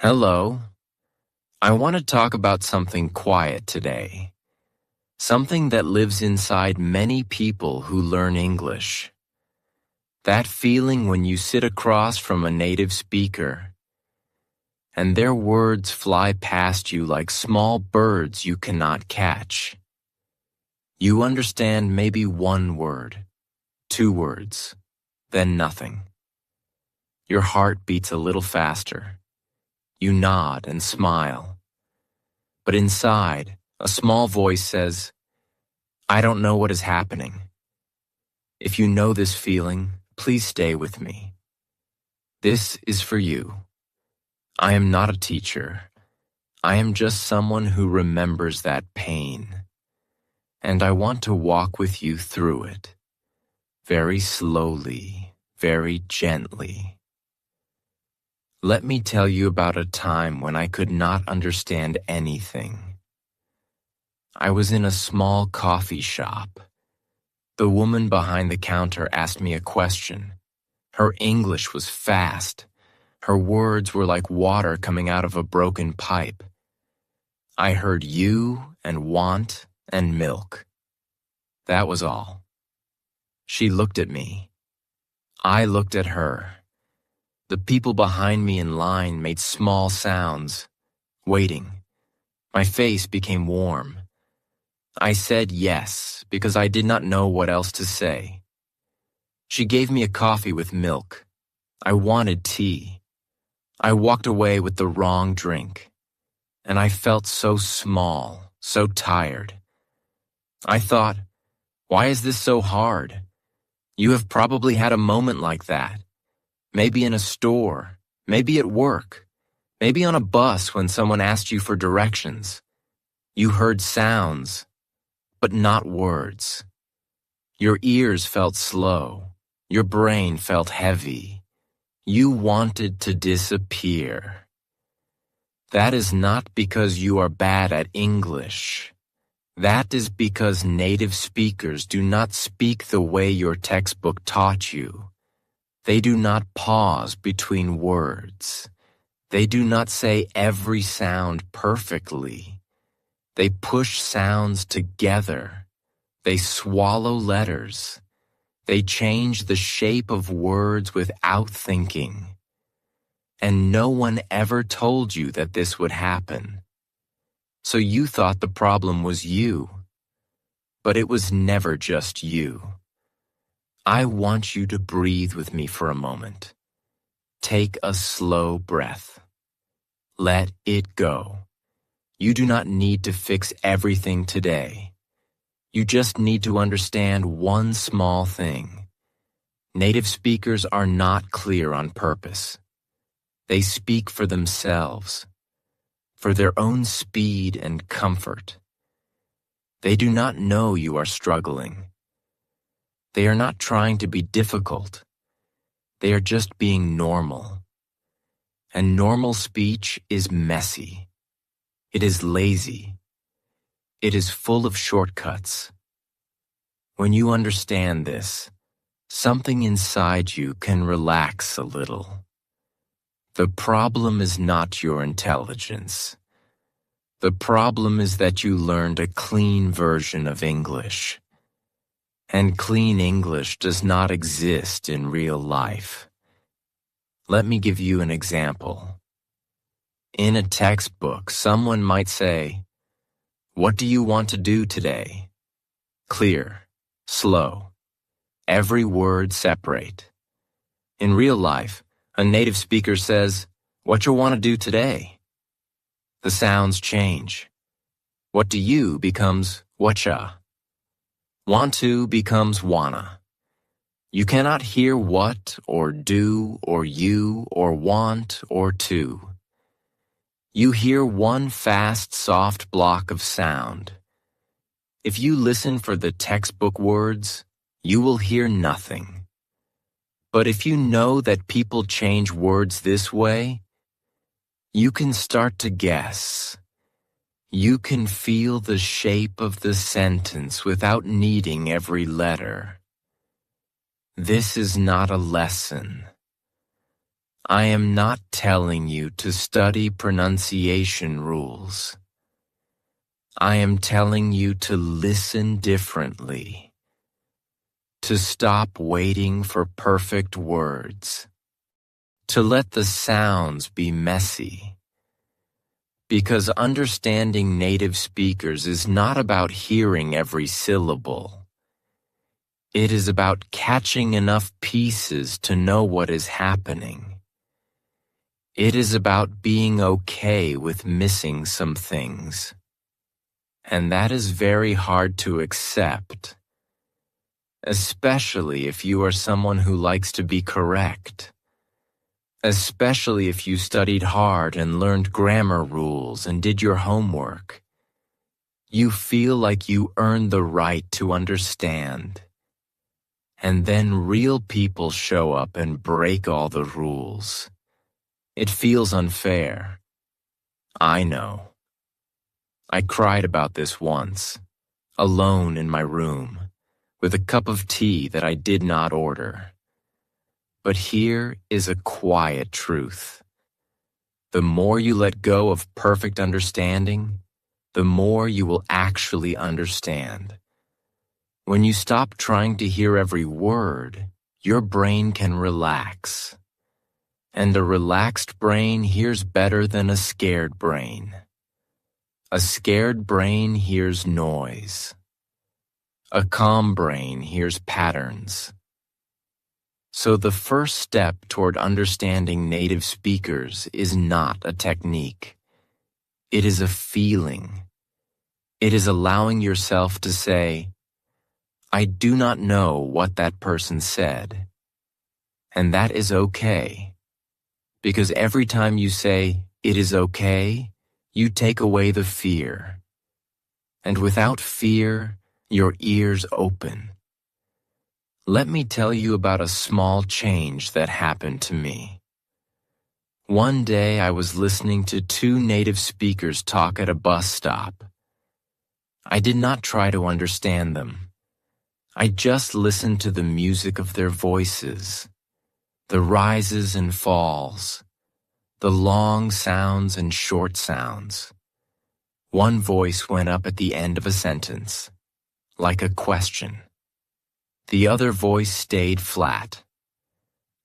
Hello. I want to talk about something quiet today. Something that lives inside many people who learn English. That feeling when you sit across from a native speaker and their words fly past you like small birds you cannot catch. You understand maybe one word, 2 words, then nothing. Your heart beats a little faster. You nod and smile. But inside, a small voice says, I don't know what is happening. If you know this feeling, please stay with me. This is for you. I am not a teacher. I am just someone who remembers that pain. And I want to walk with you through it. Very slowly, very gently. Let me tell you about a time when I could not understand anything. I was in a small coffee shop. The woman behind the counter asked me a question. Her English was fast. Her words were like water coming out of a broken pipe. I heard you and want and milk. That was all. She looked at me. I looked at her. The people behind me in line made small sounds, waiting. My face became warm. I said yes, because I did not know what else to say. She gave me a coffee with milk. I wanted tea. I walked away with the wrong drink, and I felt so small, so tired. I thought, why is this so hard? You have probably had a moment like that. Maybe in a store, maybe at work, maybe on a bus when someone asked you for directions. You heard sounds, but not words. Your ears felt slow. Your brain felt heavy. You wanted to disappear. That is not because you are bad at English. That is because native speakers do not speak the way your textbook taught you. They do not pause between words. They do not say every sound perfectly. They push sounds together. They swallow letters. They change the shape of words without thinking. And no one ever told you that this would happen. So you thought the problem was you. But it was never just you. I want you to breathe with me for a moment. Take a slow breath. Let it go. You do not need to fix everything today. You just need to understand one small thing. Native speakers are not clear on purpose. They speak for themselves, for their own speed and comfort. They do not know you are struggling. They are not trying to be difficult. They are just being normal. And normal speech is messy. It is lazy. It is full of shortcuts. When you understand this, something inside you can relax a little. The problem is not your intelligence. The problem is that you learned a clean version of English. And clean English does not exist in real life. Let me give you an example. In a textbook, someone might say, "What do you want to do today?" Clear, slow, every word separate. In real life, a native speaker says, "What you want to do today?" The sounds change. What do you becomes whatcha. Want to becomes wanna. You cannot hear what or do or you or want or to. You hear one fast, soft block of sound. If you listen for the textbook words, you will hear nothing. But if you know that people change words this way, you can start to guess. You can feel the shape of the sentence without needing every letter. This is not a lesson. I am not telling you to study pronunciation rules. I am telling you to listen differently, to stop waiting for perfect words, to let the sounds be messy. Because understanding native speakers is not about hearing every syllable. It is about catching enough pieces to know what is happening. It is about being okay with missing some things. And that is very hard to accept, especially if you are someone who likes to be correct, especially if you studied hard and learned grammar rules and did your homework. You feel like you earned the right to understand. And then real people show up and break all the rules. It feels unfair. I know. I cried about this once, alone in my room, with a cup of tea that I did not order. But here is a quiet truth. The more you let go of perfect understanding, the more you will actually understand. When you stop trying to hear every word, your brain can relax. And a relaxed brain hears better than a scared brain. A scared brain hears noise. A calm brain hears patterns. So the first step toward understanding native speakers is not a technique. It is a feeling. It is allowing yourself to say, I do not know what that person said. And that is okay. Because every time you say, it is okay, you take away the fear. And without fear, your ears open. Let me tell you about a small change that happened to me. One day I was listening to two native speakers talk at a bus stop. I did not try to understand them. I just listened to the music of their voices, the rises and falls, the long sounds and short sounds. One voice went up at the end of a sentence, like a question. The other voice stayed flat.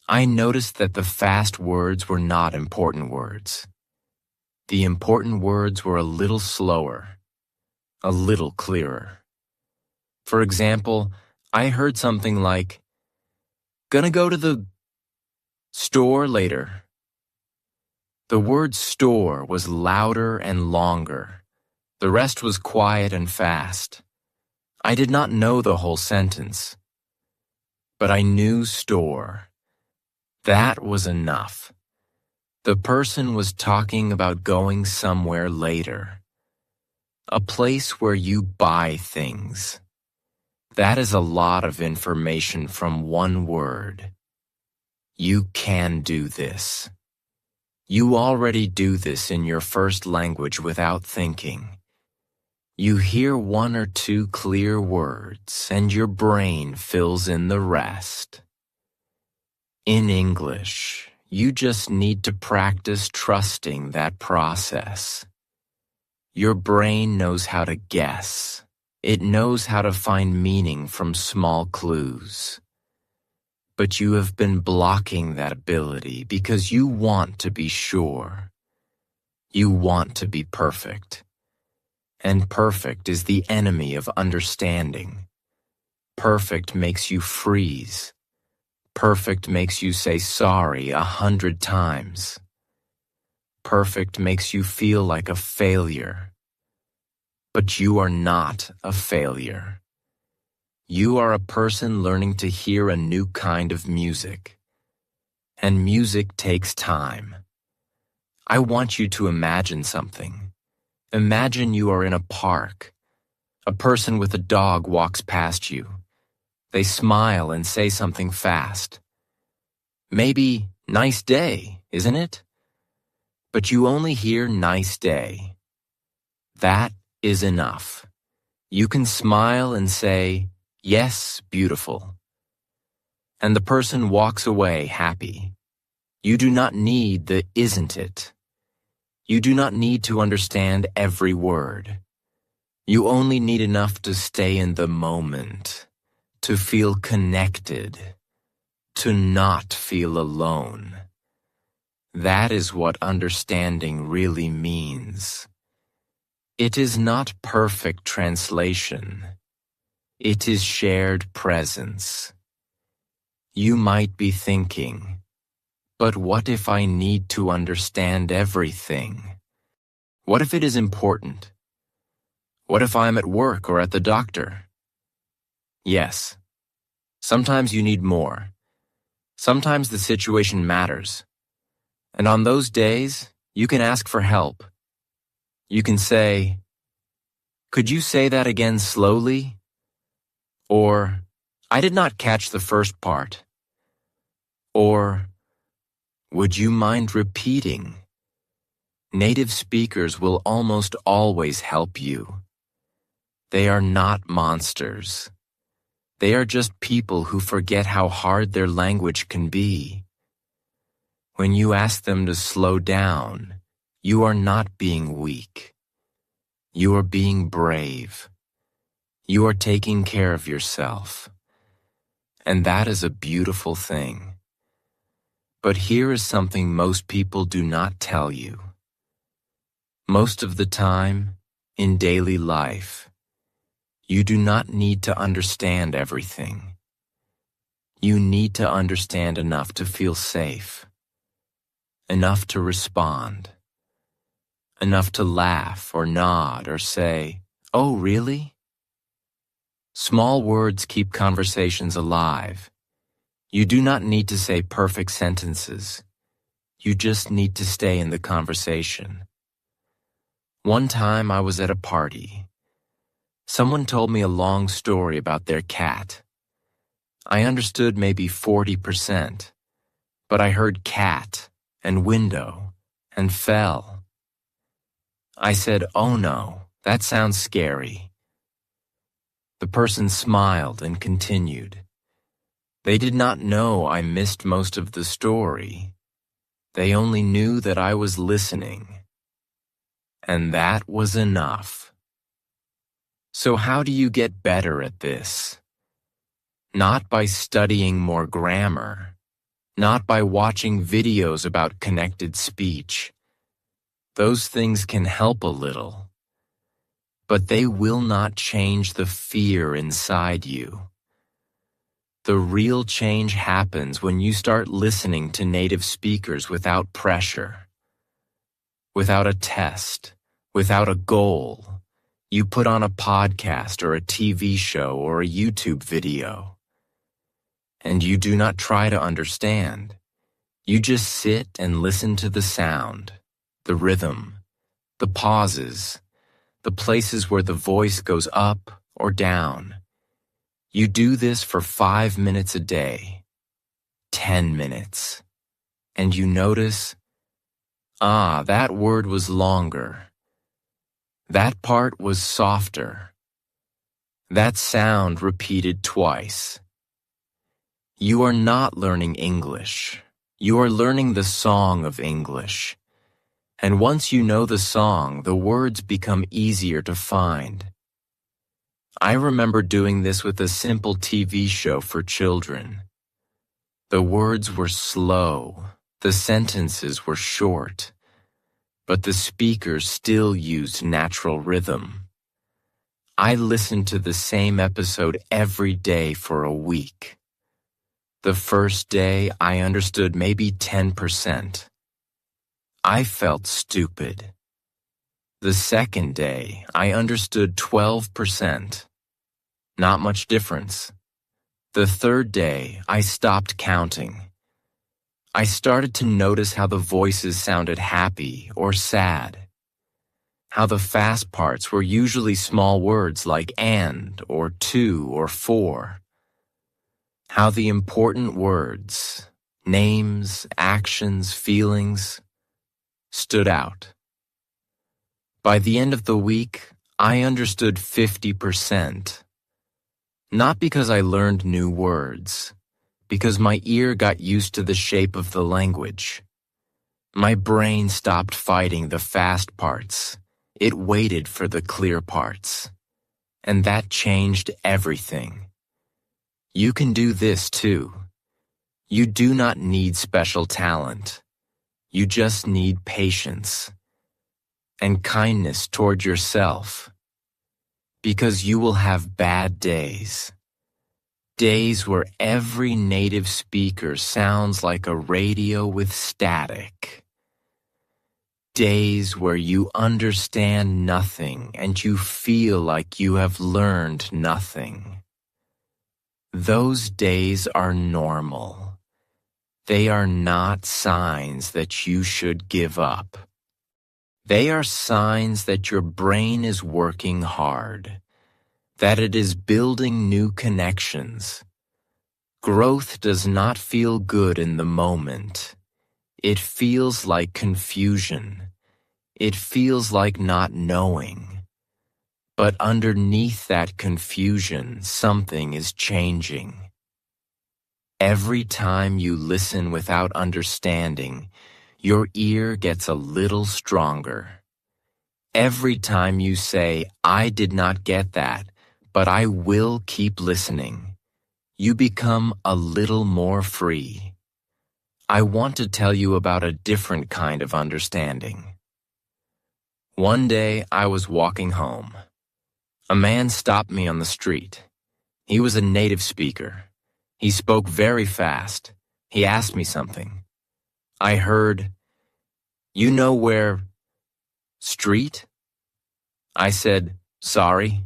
I noticed that the fast words were not important words. The important words were a little slower, a little clearer. For example, I heard something like, "Gonna go to the store later." The word store was louder and longer. The rest was quiet and fast. I did not know the whole sentence, but I knew store. That was enough. The person was talking about going somewhere later. A place where you buy things. That is a lot of information from one word. You can do this. You already do this in your first language without thinking. You hear one or two clear words, and your brain fills in the rest. In English, you just need to practice trusting that process. Your brain knows how to guess. It knows how to find meaning from small clues. But you have been blocking that ability because you want to be sure. You want to be perfect. And perfect is the enemy of understanding. Perfect makes you freeze. Perfect makes you say sorry 100 times. Perfect makes you feel like a failure. But you are not a failure. You are a person learning to hear a new kind of music. And music takes time. I want you to imagine something. Imagine you are in a park. A person with a dog walks past you. They smile and say something fast. Maybe, nice day, isn't it? But you only hear nice day. That is enough. You can smile and say, yes, beautiful. And the person walks away happy. You do not need the isn't it. You do not need to understand every word. You only need enough to stay in the moment, to feel connected, to not feel alone. That is what understanding really means. It is not perfect translation. It is shared presence. You might be thinking, but what if I need to understand everything? What if it is important? What if I'm at work or at the doctor? Yes. Sometimes you need more. Sometimes the situation matters. And on those days, you can ask for help. You can say, "Could you say that again slowly?" Or, "I did not catch the first part." Or, "Would you mind repeating?" Native speakers will almost always help you. They are not monsters. They are just people who forget how hard their language can be. When you ask them to slow down, you are not being weak. You are being brave. You are taking care of yourself. And that is a beautiful thing. But here is something most people do not tell you. Most of the time, in daily life, you do not need to understand everything. You need to understand enough to feel safe, enough to respond, enough to laugh or nod or say, "Oh, really?" Small words keep conversations alive. You do not need to say perfect sentences. You just need to stay in the conversation. One time I was at a party. Someone told me a long story about their cat. I understood maybe 40%, but I heard cat and window and fell. I said, "Oh no, that sounds scary." The person smiled and continued. They did not know I missed most of the story. They only knew that I was listening. And that was enough. So how do you get better at this? Not by studying more grammar, not by watching videos about connected speech. Those things can help a little, but they will not change the fear inside you. The real change happens when you start listening to native speakers without pressure, without a test, without a goal. You put on a podcast or a TV show or a YouTube video. And you do not try to understand. You just sit and listen to the sound, the rhythm, the pauses, the places where the voice goes up or down. You do this for 5 minutes a day, 10 minutes, and you notice, that word was longer. That part was softer. That sound repeated twice. You are not learning English. You are learning the song of English. And once you know the song, the words become easier to find. I remember doing this with a simple TV show for children. The words were slow, the sentences were short, but the speakers still used natural rhythm. I listened to the same episode every day for a week. The first day, I understood maybe 10%. I felt stupid. The second day, I understood 12%. Not much difference. The third day, I stopped counting. I started to notice how the voices sounded happy or sad. How the fast parts were usually small words like and or to or for. How the important words, names, actions, feelings, stood out. By the end of the week, I understood 50%. Not because I learned new words, because my ear got used to the shape of the language. My brain stopped fighting the fast parts. It waited for the clear parts. And that changed everything. You can do this too. You do not need special talent. You just need patience and kindness toward yourself, because you will have bad days. Days where every native speaker sounds like a radio with static. Days where you understand nothing and you feel like you have learned nothing. Those days are normal. They are not signs that you should give up. They are signs that your brain is working hard, that it is building new connections. Growth does not feel good in the moment. It feels like confusion. It feels like not knowing. But underneath that confusion, something is changing. Every time you listen without understanding, your ear gets a little stronger. Every time you say, "I did not get that, but I will keep listening," you become a little more free. I want to tell you about a different kind of understanding. One day I was walking home. A man stopped me on the street. He was a native speaker. He spoke very fast. He asked me something. I heard, "You know where street?" I said, "Sorry."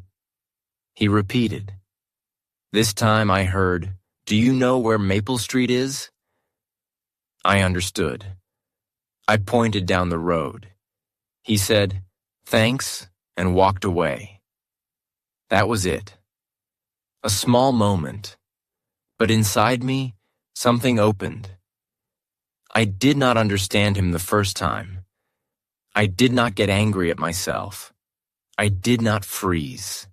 He repeated. This time I heard, "Do you know where Maple Street is?" I understood. I pointed down the road. He said, "Thanks," and walked away. That was it. A small moment. But inside me, something opened. I did not understand him the first time. I did not get angry at myself. I did not freeze.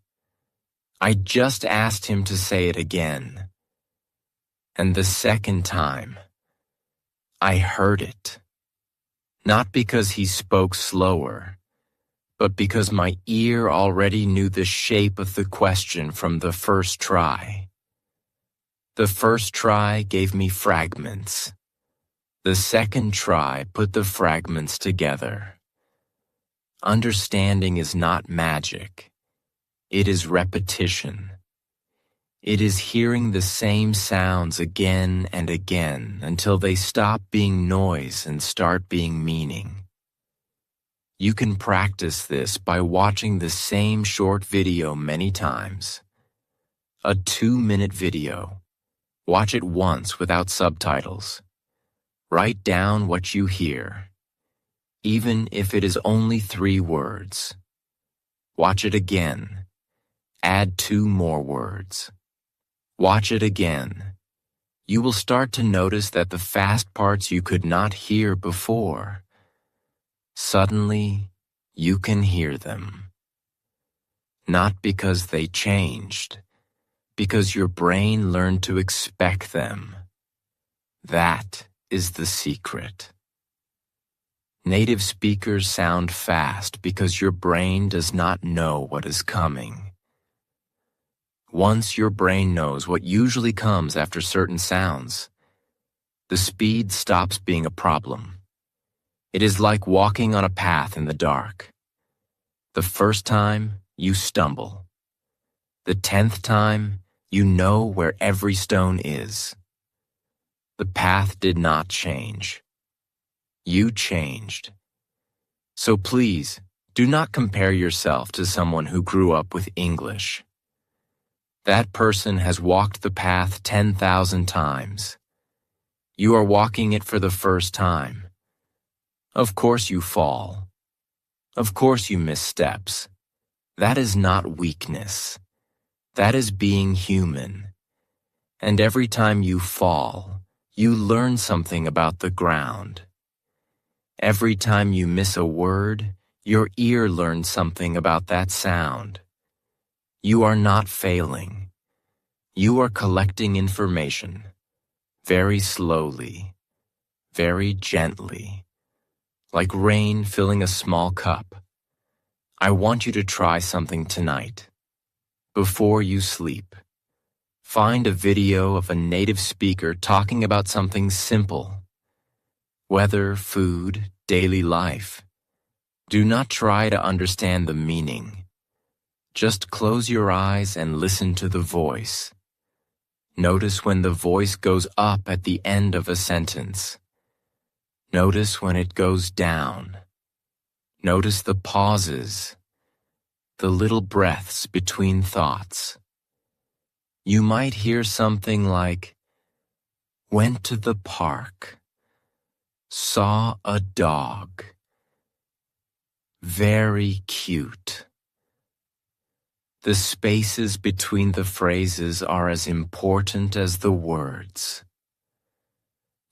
I just asked him to say it again. And the second time, I heard it. Not because he spoke slower, but because my ear already knew the shape of the question from the first try. The first try gave me fragments. The second try put the fragments together. Understanding is not magic. It is repetition. It is hearing the same sounds again and again until they stop being noise and start being meaning. You can practice this by watching the same short video many times. A 2-minute video. Watch it once without subtitles. Write down what you hear, even if it is only 3 words. Watch it again. Add 2 more words. Watch it again. You will start to notice that the fast parts you could not hear before, suddenly you can hear them. Not because they changed, because your brain learned to expect them. That is the secret. Native speakers sound fast because your brain does not know what is coming. Once your brain knows what usually comes after certain sounds, the speed stops being a problem. It is like walking on a path in the dark. The first time, you stumble. The 10th time, you know where every stone is. The path did not change. You changed. So please, do not compare yourself to someone who grew up with English. That person has walked the path 10,000 times. You are walking it for the first time. Of course you fall. Of course you miss steps. That is not weakness. That is being human. And every time you fall, you learn something about the ground. Every time you miss a word, your ear learns something about that sound. You are not failing. You are collecting information. very slowly, very gently, like rain filling a small cup. I want you to try something tonight. Before you sleep, find a video of a native speaker talking about something simple. Weather, food, daily life. Do not try to understand the meaning. Just close your eyes and listen to the voice. Notice when the voice goes up at the end of a sentence. Notice when it goes down. Notice the pauses, the little breaths between thoughts. You might hear something like, went to the park, saw a dog, very cute. The spaces between the phrases are as important as the words.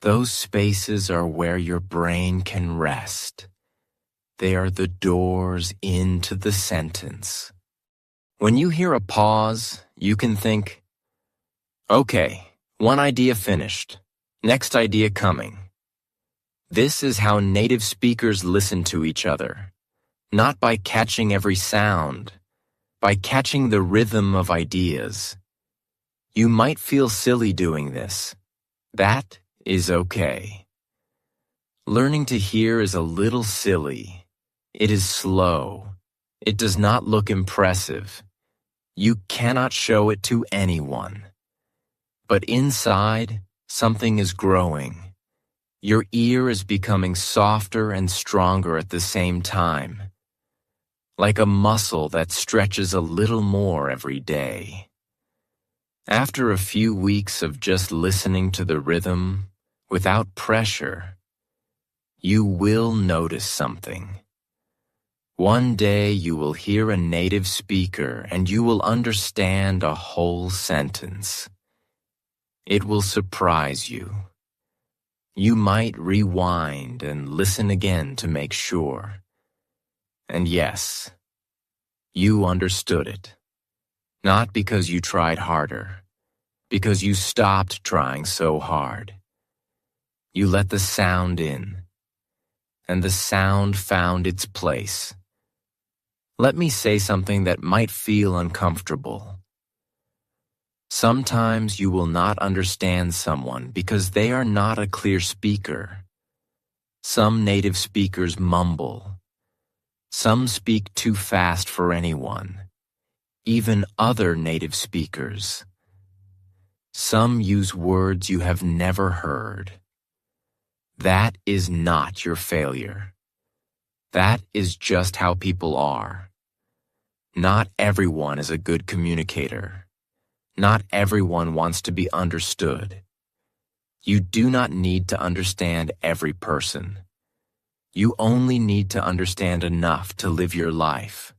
Those spaces are where your brain can rest. They are the doors into the sentence. When you hear a pause, you can think, okay, one idea finished, next idea coming. This is how native speakers listen to each other, not by catching every sound, by catching the rhythm of ideas. You might feel silly doing this. That is okay. Learning to hear is a little silly. It is slow. It does not look impressive. You cannot show it to anyone. But inside, something is growing. Your ear is becoming softer and stronger at the same time, like a muscle that stretches a little more every day. After a few weeks of just listening to the rhythm, without pressure, you will notice something. One day you will hear a native speaker and you will understand a whole sentence. It will surprise you. You might rewind and listen again to make sure. And yes, you understood it. Not because you tried harder, because you stopped trying so hard. You let the sound in, and the sound found its place. Let me say something that might feel uncomfortable. Sometimes you will not understand someone because they are not a clear speaker. Some native speakers mumble. Some speak too fast for anyone, even other native speakers. Some use words you have never heard. That is not your failure. That is just how people are. Not everyone is a good communicator. Not everyone wants to be understood. You do not need to understand every person. You only need to understand enough to live your life,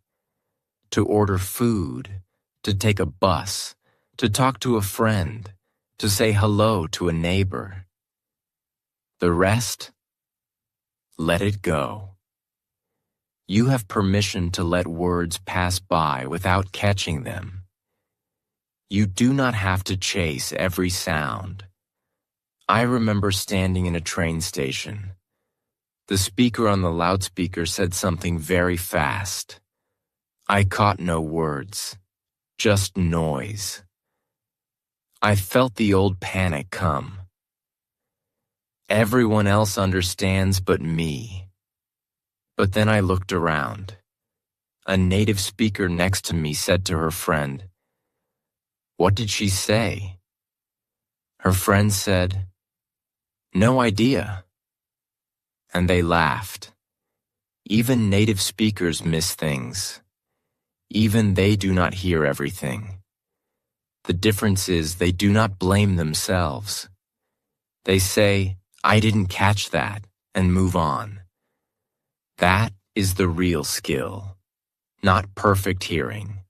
to order food, to take a bus, to talk to a friend, to say hello to a neighbor. The rest, let it go. You have permission to let words pass by without catching them. You do not have to chase every sound. I remember standing in a train station. The speaker on the loudspeaker said something very fast. I caught no words, just noise. I felt the old panic come. Everyone else understands but me. But then I looked around. A native speaker next to me said to her friend, "What did she say?" Her friend said, "No idea." And they laughed. Even native speakers miss things. Even they do not hear everything. The difference is they do not blame themselves. They say, "I didn't catch that," and move on. That is the real skill, not perfect hearing.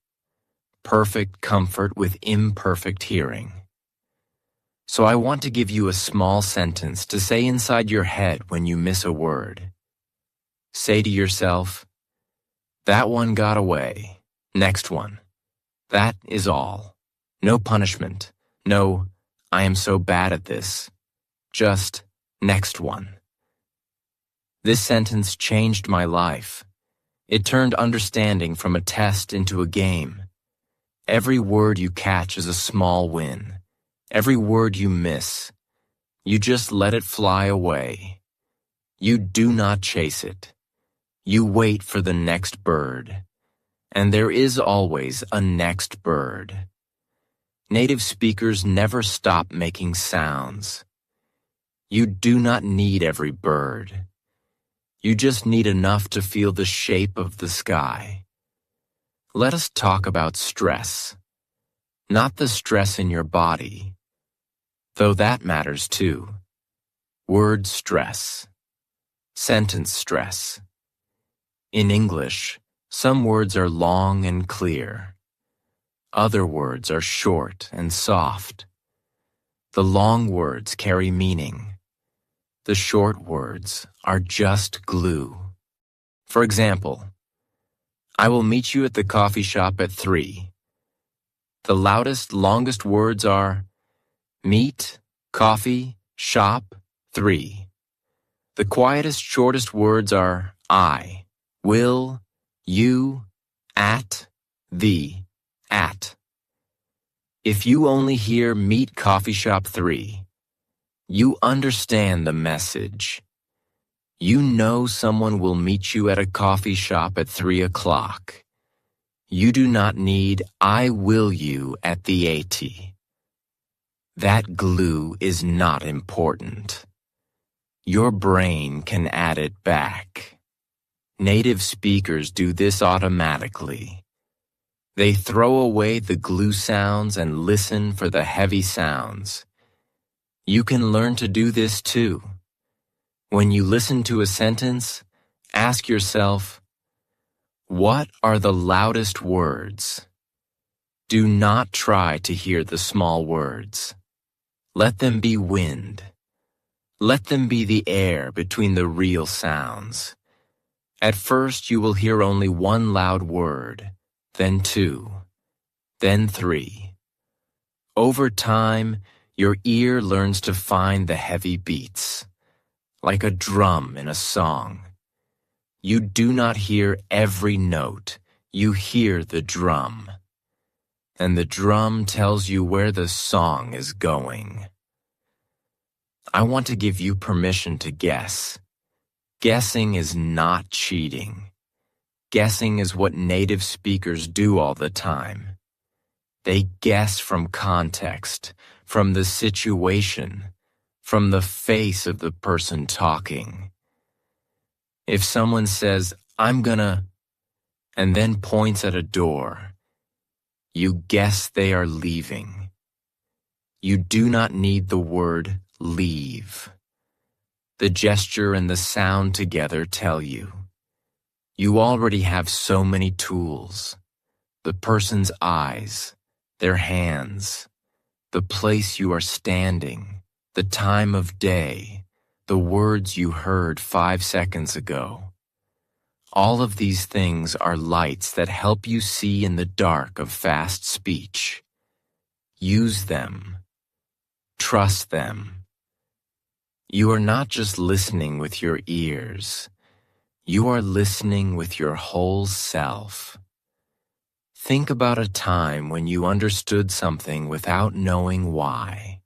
Perfect comfort with imperfect hearing. So I want to give you a small sentence to say inside your head when you miss a word. Say to yourself, "That one got away. Next one." That is all. No punishment. No, "I am so bad at this." Just, next one. This sentence changed my life. It turned understanding from a test into a game. Every word you catch is a small win. Every word you miss, you just let it fly away. You do not chase it. You wait for the next bird. And there is always a next bird. Native speakers never stop making sounds. You do not need every bird. You just need enough to feel the shape of the sky. Let us talk about stress. Not the stress in your body, though that matters too. Word stress. Sentence stress. In English, some words are long and clear. Other words are short and soft. The long words carry meaning. The short words are just glue. For example, I will meet you at the coffee shop at 3. The loudest, longest words are meet, coffee, shop, 3. The quietest, shortest words are I, will, you, at, the, at. If you only hear meet coffee shop 3, you understand the message. You know someone will meet you at a coffee shop at 3 o'clock. You do not need I will you at the 80. That glue is not important. Your brain can add it back. Native speakers do this automatically. They throw away the glue sounds and listen for the heavy sounds. You can learn to do this too. When you listen to a sentence, ask yourself, what are the loudest words? Do not try to hear the small words. Let them be wind. Let them be the air between the real sounds. At first you will hear only one loud word, then 2, then 3. Over time, your ear learns to find the heavy beats, like a drum in a song. You do not hear every note, you hear the drum. And the drum tells you where the song is going. I want to give you permission to guess. Guessing is not cheating. Guessing is what native speakers do all the time. They guess from context, from the situation, from the face of the person talking. If someone says, I'm gonna, and then points at a door, you guess they are leaving. You do not need the word leave. The gesture and the sound together tell you. You already have so many tools. The person's eyes, their hands, the place you are standing, the time of day, the words you heard 5 seconds ago. All of these things are lights that help you see in the dark of fast speech. Use them. Trust them. You are not just listening with your ears. You are listening with your whole self. Think about a time when you understood something without knowing why.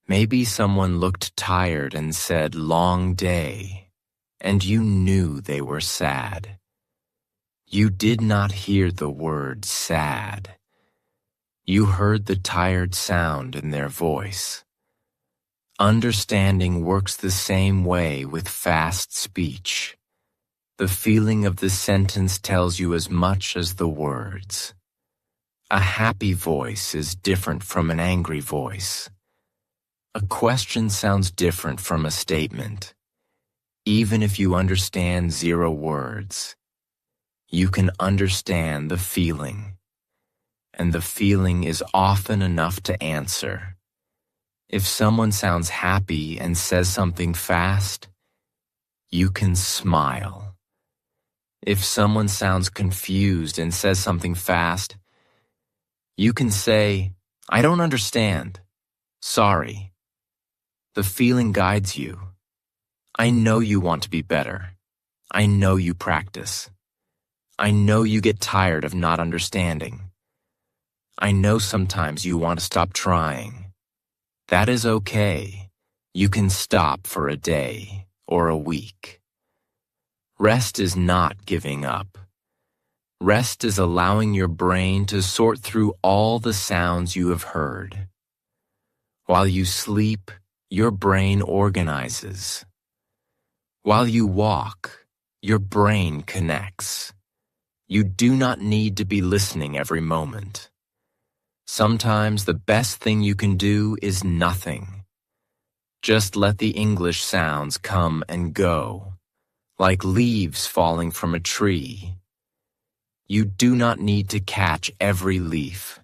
Maybe someone looked tired and said, long day, and you knew they were sad. You did not hear the word sad. You heard the tired sound in their voice. Understanding works the same way with fast speech. The feeling of the sentence tells you as much as the words. A happy voice is different from an angry voice. A question sounds different from a statement. Even if you understand 0 words, you can understand the feeling. And the feeling is often enough to answer. If someone sounds happy and says something fast, you can smile. If someone sounds confused and says something fast, you can say, I don't understand. Sorry. The feeling guides you. I know you want to be better. I know you practice. I know you get tired of not understanding. I know sometimes you want to stop trying. That is okay. You can stop for a day or a week. Rest is not giving up. Rest is allowing your brain to sort through all the sounds you have heard. While you sleep, your brain organizes. While you walk, your brain connects. You do not need to be listening every moment. Sometimes the best thing you can do is nothing. Just let the English sounds come and go, like leaves falling from a tree. You do not need to catch every leaf.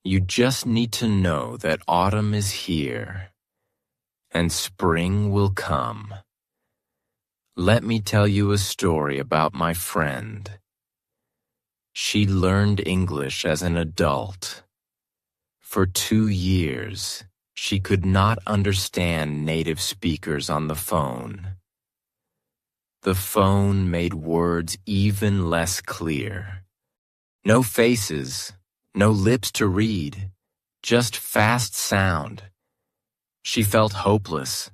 You just need to know that autumn is here, and spring will come. Let me tell you a story about my friend. She learned English as an adult. For 2 years, she could not understand native speakers on the phone. The phone made words even less clear. No faces, no lips to read, just fast sound. She felt hopeless.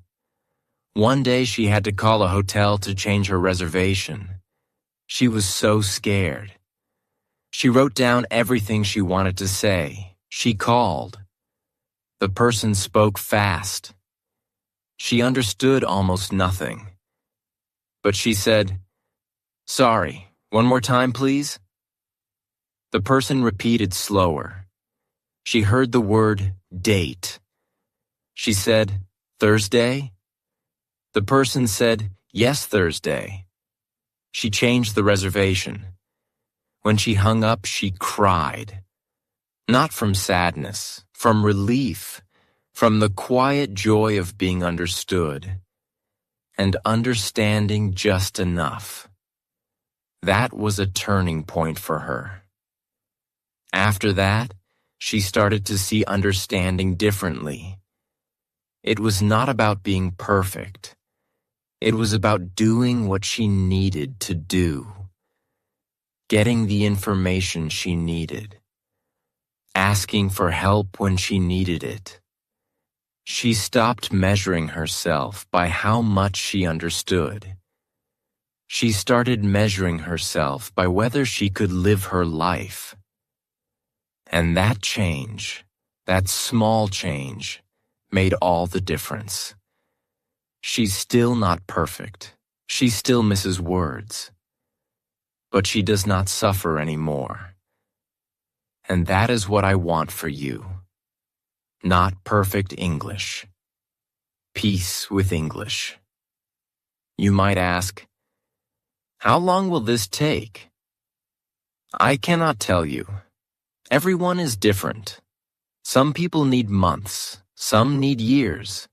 One day she had to call a hotel to change her reservation. She was so scared. She wrote down everything she wanted to say. She called. The person spoke fast. She understood almost nothing. But she said, "Sorry, one more time, please?" The person repeated slower. She heard the word date. She said, "Thursday?" The person said, "Yes, Thursday." She changed the reservation. When she hung up, she cried. Not from sadness, from relief, from the quiet joy of being understood, and understanding just enough. That was a turning point for her. After that, she started to see understanding differently. It was not about being perfect. It was about doing what she needed to do, getting the information she needed, asking for help when she needed it. She stopped measuring herself by how much she understood. She started measuring herself by whether she could live her life. And that change, that small change, made all the difference. She's still not perfect. She still misses words. But she does not suffer anymore. And that is what I want for you. Not perfect English. Peace with English. You might ask, how long will this take? I cannot tell you. Everyone is different. Some people need months, some need years.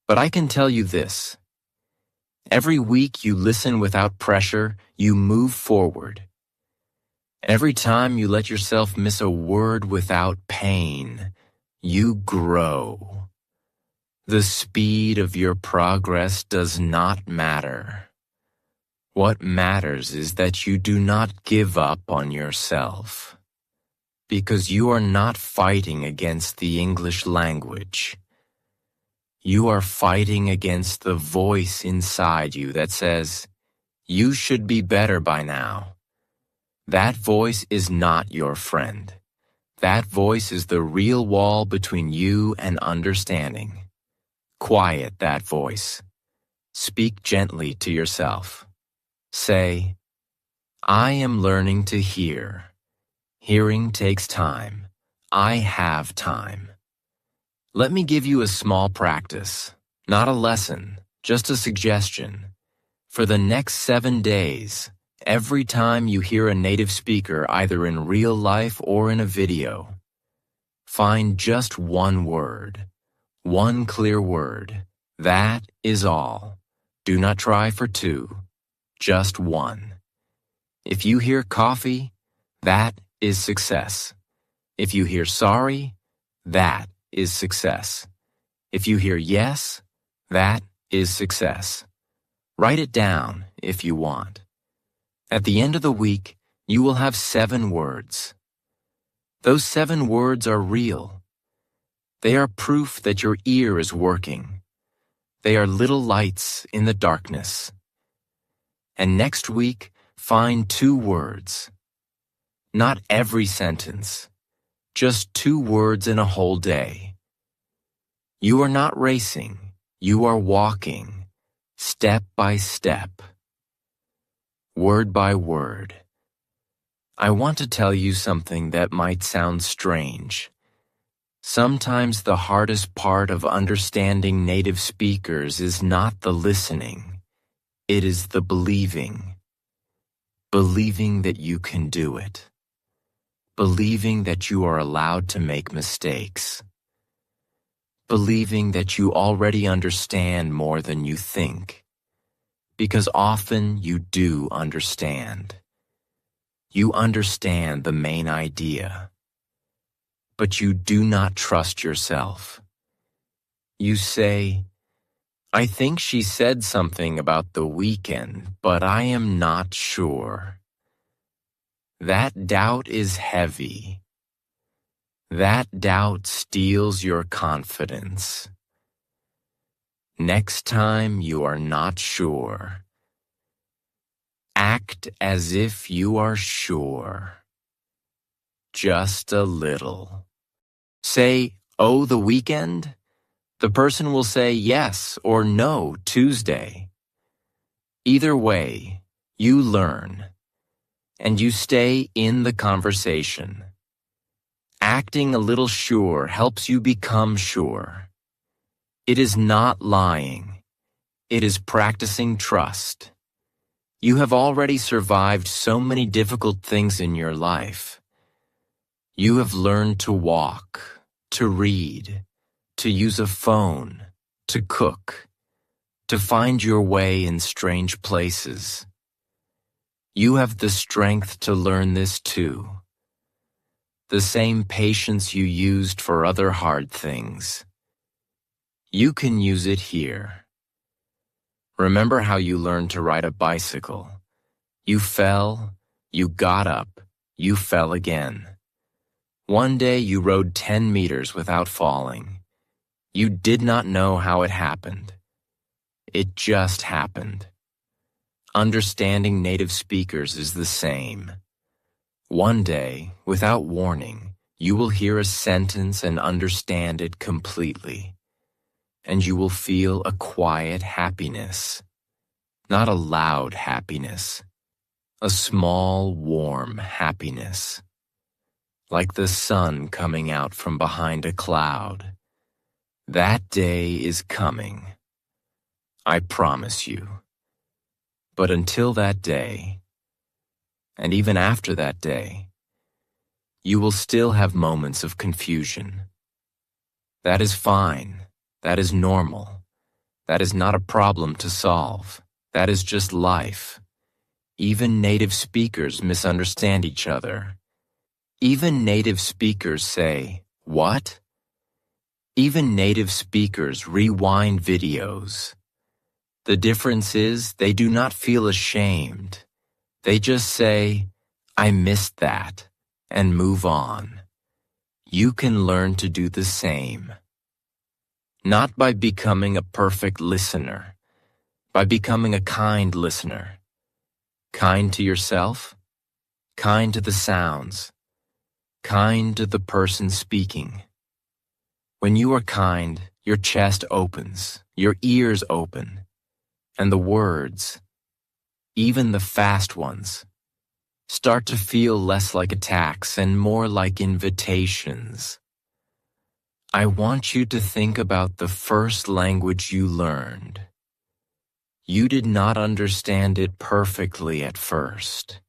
But I can tell you this. Every week you listen without pressure, you move forward. Every time you let yourself miss a word without pain, you grow. The speed of your progress does not matter. What matters is that you do not give up on yourself. Because you are not fighting against the English language. You are fighting against the voice inside you that says, you should be better by now. That voice is not your friend. That voice is the real wall between you and understanding. Quiet that voice. Speak gently to yourself. Say, I am learning to hear. Hearing takes time. I have time. Let me give you a small practice, not a lesson, just a suggestion. For the next 7 days, every time you hear a native speaker either in real life or in a video, find just one word, one clear word. That is all. Do not try for 2, just 1. If you hear coffee, that is success. If you hear sorry, that is success. If you hear yes, that is success. Write it down if you want. At the end of the week, you will have 7 words. Those 7 words are real. They are proof that your ear is working. They are little lights in the darkness. And next week, find 2 words. Not every sentence, just 2 words in a whole day. You are not racing, you are walking, step by step, word by word. I want to tell you something that might sound strange. Sometimes the hardest part of understanding native speakers is not the listening, it is the believing. Believing that you can do it. Believing that you are allowed to make mistakes. Believing that you already understand more than you think. Because often you do understand. You understand the main idea. But you do not trust yourself. You say, I think she said something about the weekend, but I am not sure. That doubt is heavy. That doubt steals your confidence. Next time you are not sure, act as if you are sure. Just a little. Say, oh, the weekend? The person will say yes or no Tuesday. Either way, you learn, and you stay in the conversation. Acting a little sure helps you become sure. It is not lying. It is practicing trust. You have already survived so many difficult things in your life. You have learned to walk, to read, to use a phone, to cook, to find your way in strange places. You have the strength to learn this too. The same patience you used for other hard things. You can use it here. Remember how you learned to ride a bicycle. You fell, you got up, you fell again. One day you rode 10 meters without falling. You did not know how it happened. It just happened. Understanding native speakers is the same. One day, without warning, you will hear a sentence and understand it completely. And you will feel a quiet happiness. Not a loud happiness. A small, warm happiness. Like the sun coming out from behind a cloud. That day is coming. I promise you. But until that day, and even after that day, you will still have moments of confusion. That is fine. That is normal. That is not a problem to solve. That is just life. Even native speakers misunderstand each other. Even native speakers say, "What?" Even native speakers rewind videos. The difference is they do not feel ashamed. They just say, "I missed that," and move on. You can learn to do the same. Not by becoming a perfect listener, by becoming a kind listener. Kind to yourself, kind to the sounds, kind to the person speaking. When you are kind, your chest opens, your ears open, and the words, even the fast ones, start to feel less like attacks and more like invitations. I want you to think about the first language you learned. You did not understand it perfectly at first.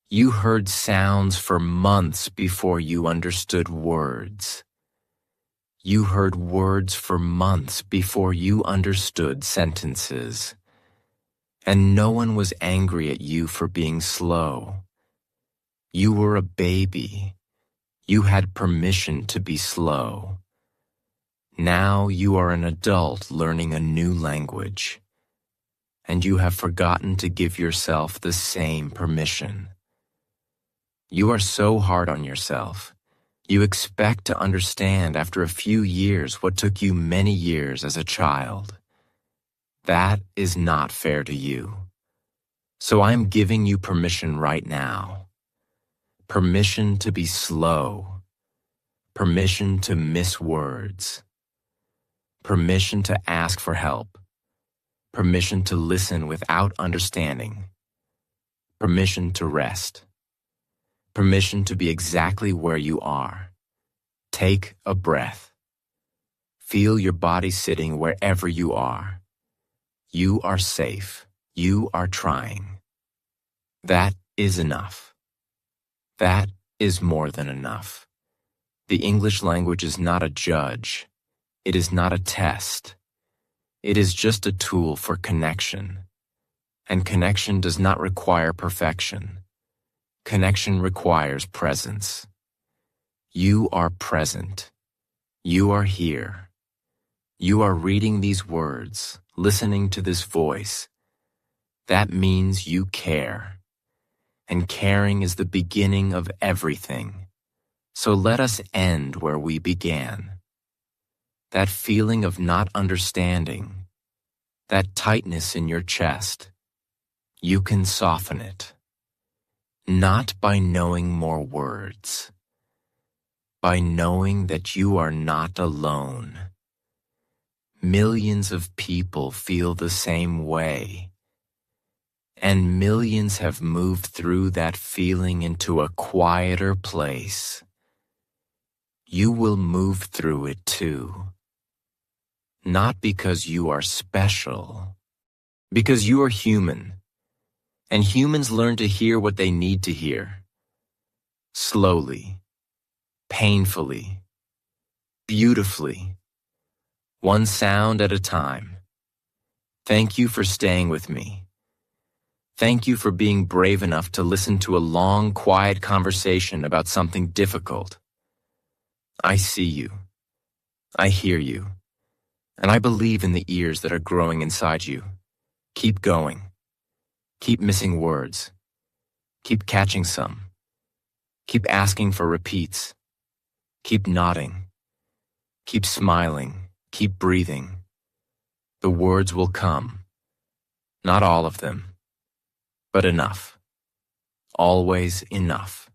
You heard sounds for months before you understood words. You heard words for months before you understood sentences. And no one was angry at you for being slow. You were a baby. You had permission to be slow. Now you are an adult learning a new language, and you have forgotten to give yourself the same permission. You are so hard on yourself. You expect to understand after a few years what took you many years as a child. That is not fair to you. So I am giving you permission right now. Permission to be slow. Permission to miss words. Permission to ask for help. Permission to listen without understanding. Permission to rest. Permission to be exactly where you are. Take a breath. Feel your body sitting wherever you are. You are safe. You are trying. That is enough. That is more than enough. The English language is not a judge. It is not a test. It is just a tool for connection. And connection does not require perfection. Connection requires presence. You are present. You are here. You are reading these words, listening to this voice. That means you care. And caring is the beginning of everything. So let us end where we began. That feeling of not understanding, that tightness in your chest, you can soften it. Not by knowing more words, by knowing that you are not alone. Millions of people feel the same way, and millions have moved through that feeling into a quieter place. You will move through it too. Not because you are special, because you are human. And humans learn to hear what they need to hear. Slowly, painfully, beautifully, one sound at a time. Thank you for staying with me. Thank you for being brave enough to listen to a long, quiet conversation about something difficult. I see you. I hear you. And I believe in the ears that are growing inside you. Keep going. Keep missing words. Keep catching some. Keep asking for repeats. Keep nodding. Keep smiling. Keep breathing. The words will come. Not all of them, but enough. Always enough.